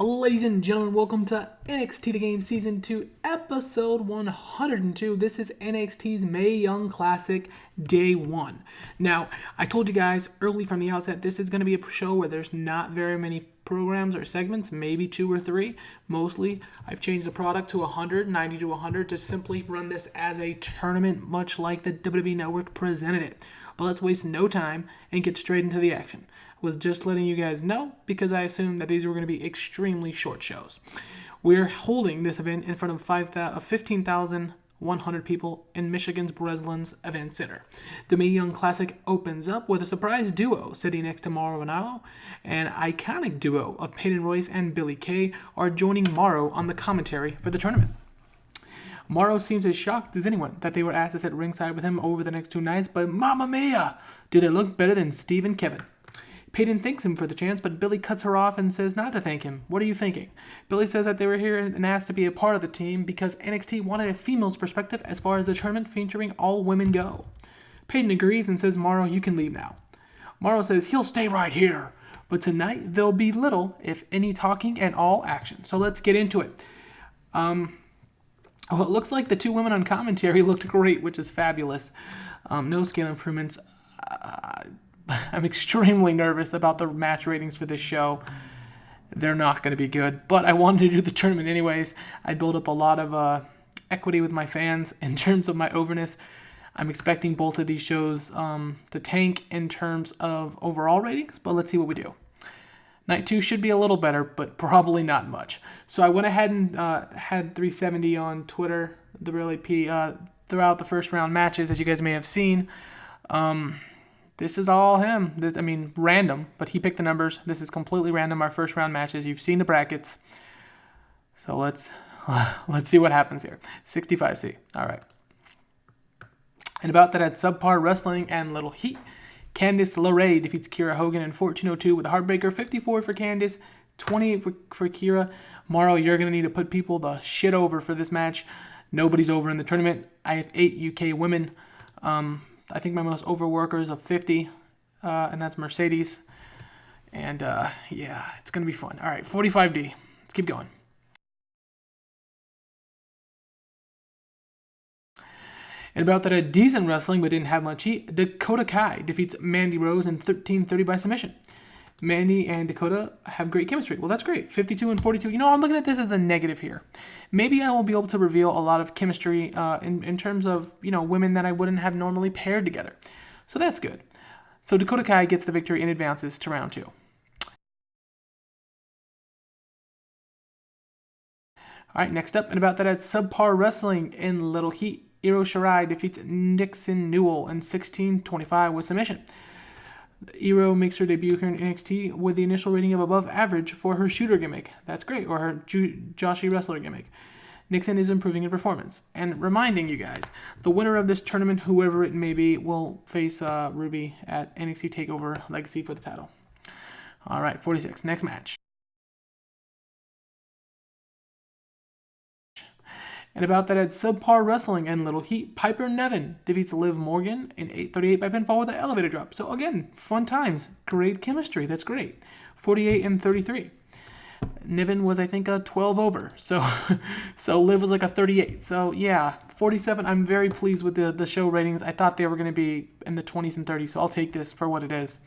Ladies and gentlemen, welcome to NXT The Game Season 2, Episode 102. This is NXT's Mae Young Classic Day 1. Now, I told you guys early from the outset, this is going to be a show where there's not very many programs or segments, maybe 2 or 3. Mostly, I've changed the product to 100, 90 to 100 to simply run this as a tournament, much like the WWE Network presented it. But let's waste no time and get straight into the action. Was just letting you guys know because I assumed that these were going to be extremely short shows. We're holding this event in front of 15,100 people in Michigan's Breslin's Event Center. The Mae Young Classic opens up with a surprise duo sitting next to Mauro Ranallo. An iconic duo of Peyton Royce and Billie Kay are joining Mauro on the commentary for the tournament. Mauro seems as shocked as anyone that they were asked to sit ringside with him over the next 2 nights, but Mamma Mia! Do they look better than Steve and Kevin? Peyton thanks him for the chance, but Billie cuts her off and says not to thank him. What are you thinking? Billie says that they were here and asked to be a part of the team because NXT wanted a female's perspective as far as the tournament featuring all women go. Peyton agrees and says, Mauro, you can leave now. Mauro says he'll stay right here, but tonight there'll be little, if any, talking and all action. So let's get into it. Well, it looks like the 2 women on commentary looked great, which is fabulous. No scale improvements. I'm extremely nervous about the match ratings for this show. They're not going to be good, but I wanted to do the tournament anyways. I built up a lot of equity with my fans in terms of my overness. I'm expecting both of these shows to tank in terms of overall ratings, but let's see what we do. Night 2 should be a little better, but probably not much. So I went ahead and had 370 on Twitter, the Real AP, throughout the first round matches, as you guys may have seen. This is all him. Random, but he picked the numbers. This is completely random, our first round matches. You've seen the brackets. So let's see what happens here. 65C. All right. And about that at Subpar Wrestling and Little Heat, Candice LeRae defeats Kiera Hogan in 14:02 with a heartbreaker. 54 for Candice, 28 for Kiera. Mauro, you're going to need to put people the shit over for this match. Nobody's over in the tournament. I have 8 UK women. I think my most over worker is a 50, and that's Mercedes. And, yeah, it's going to be fun. All right, 45D. Let's keep going. And about that at Decent Wrestling, but didn't have much heat, Dakota Kai defeats Mandy Rose in 13:30 by submission. Mandy and Dakota have great chemistry. Well, that's great. 52 and 42. You know, I'm looking at this as a negative here. Maybe I will be able to reveal a lot of chemistry in terms of, women that I wouldn't have normally paired together. So that's good. So Dakota Kai gets the victory and advances to round 2. All right, next up, and about that at Subpar Wrestling in Little Heat, Io Shirai defeats Nixon Newell in 16:25 with submission. Iro makes her debut here in NXT with the initial rating of above average for her shooter gimmick. That's great. Or her Joshi wrestler gimmick. Nixon is improving in performance. And reminding you guys, the winner of this tournament, whoever it may be, will face Ruby at NXT TakeOver Legacy for the title. All right, 46. Next match. And about that at Subpar Wrestling and Little Heat, Piper Niven defeats Liv Morgan in 8:38 by pinfall with an elevator drop. So again, fun times. Great chemistry. That's great. 48 and 33. Niven was, I think, a 12 over. So Liv was like a 38. So yeah, 47. I'm very pleased with the show ratings. I thought they were going to be in the 20s and 30s. So I'll take this for what it is.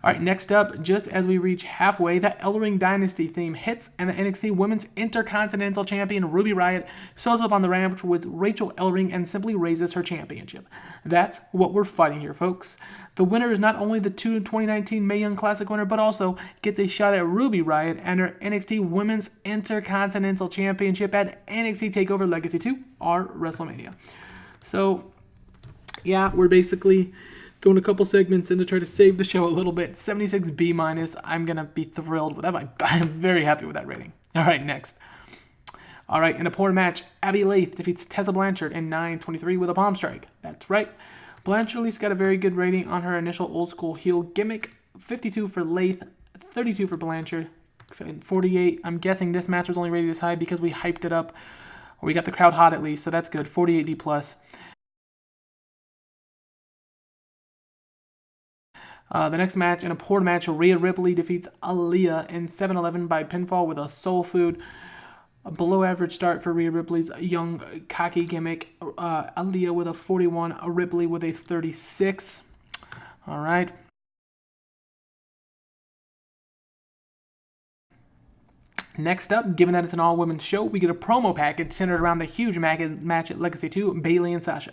All right, next up, just as we reach halfway, the Ellering Dynasty theme hits, and the NXT Women's Intercontinental Champion Ruby Riott shows up on the ramp with Rachel Ellering and simply raises her championship. That's what we're fighting here, folks. The winner is not only the 2019 Mae Young Classic winner, but also gets a shot at Ruby Riott and her NXT Women's Intercontinental Championship at NXT TakeOver Legacy 2, or WrestleMania. So, yeah, we're basically throwing a couple segments in to try to save the show a little bit. 76B-. I'm going to be thrilled with that. I'm very happy with that rating. All right, next. All right, in a poor match, Abby Lath defeats Tessa Blanchard in 9:23 with a palm strike. That's right. Blanchard at least got a very good rating on her initial old school heel gimmick. 52 for Lath, 32 for Blanchard, 48. I'm guessing this match was only rated this high because we hyped it up. We got the crowd hot at least, so that's good. 48 D+. The next match, in a poor match, Rhea Ripley defeats Aaliyah in 7-11 by pinfall with a soul food. A below average start for Rhea Ripley's young, cocky gimmick. Aaliyah with a 41, Ripley with a 36. All right. Next up, given that it's an all-women's show, we get a promo package centered around the huge match at Legacy 2, Bayley and Sasha.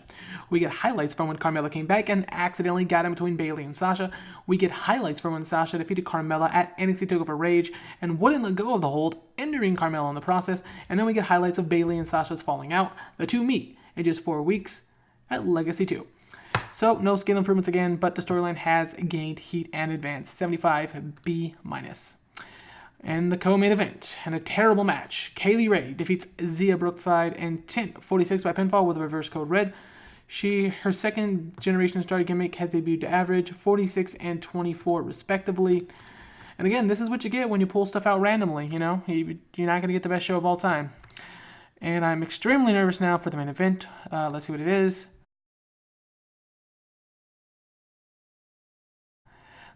We get highlights from when Carmella came back and accidentally got in between Bayley and Sasha. We get highlights from when Sasha defeated Carmella at NXT TakeOver Rage and wouldn't let go of the hold, injuring Carmella in the process. And then we get highlights of Bayley and Sasha's falling out. The two meet in just 4 weeks at Legacy 2. So, no skill improvements again, but the storyline has gained heat and advanced. 75 B-. And the co-main event, in a terrible match, Kaylee Ray defeats Zia Brookfide in 10:46 by pinfall with a reverse code red. Her second generation star gimmick has debuted to average 46 and 24 respectively. And again, this is what you get when you pull stuff out randomly, you know? You're not going to get the best show of all time. And I'm extremely nervous now for the main event. Let's see what it is.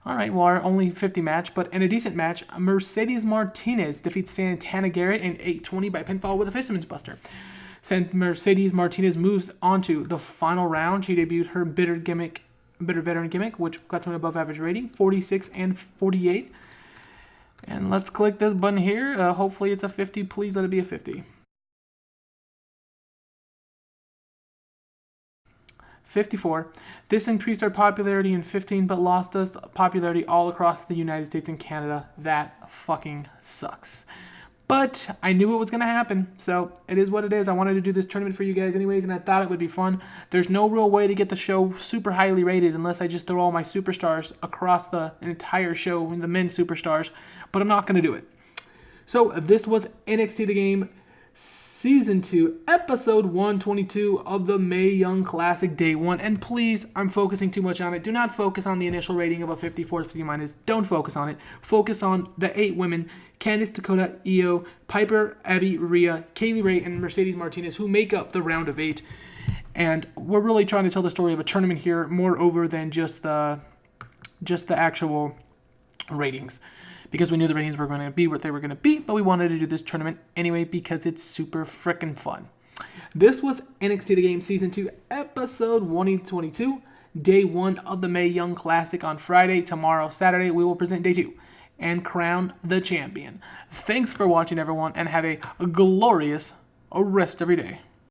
All right, well, our only 50 match, but in a decent match, Mercedes Martinez defeats Santana Garrett in 8:20 by pinfall with a Fisherman's Buster. Mercedes Martinez moves on to the final round. She debuted her bitter veteran gimmick, which got to an above average rating, 46 and 48. And let's click this button here. Hopefully it's a 50. Please let it be a 50. 54. This increased our popularity in 15, but lost us popularity all across the United States and Canada. That fucking sucks. But I knew it was going to happen, so it is what it is. I wanted to do this tournament for you guys anyways, and I thought it would be fun. There's no real way to get the show super highly rated unless I just throw all my superstars across the entire show, the men's superstars, but I'm not going to do it. So this was NXT The Game Season 2, Episode 122 of the Mae Young Classic Day 1. And please, I'm focusing too much on it. Do not focus on the initial rating of a 54 50-. Don't focus on it. Focus on the 8 women, Candice, Dakota, Io, Piper, Abby, Rhea, Kaylee Ray, and Mercedes Martinez, who make up the round of 8. And we're really trying to tell the story of a tournament here, more over than just the actual ratings. Because we knew the ratings were going to be what they were going to be, but we wanted to do this tournament anyway because it's super frickin' fun. This was NXT The Game Season 2, Episode 122, Day 1 of the Mae Young Classic on Friday. Tomorrow, Saturday, we will present Day 2 and crown the champion. Thanks for watching, everyone, and have a glorious rest of your day.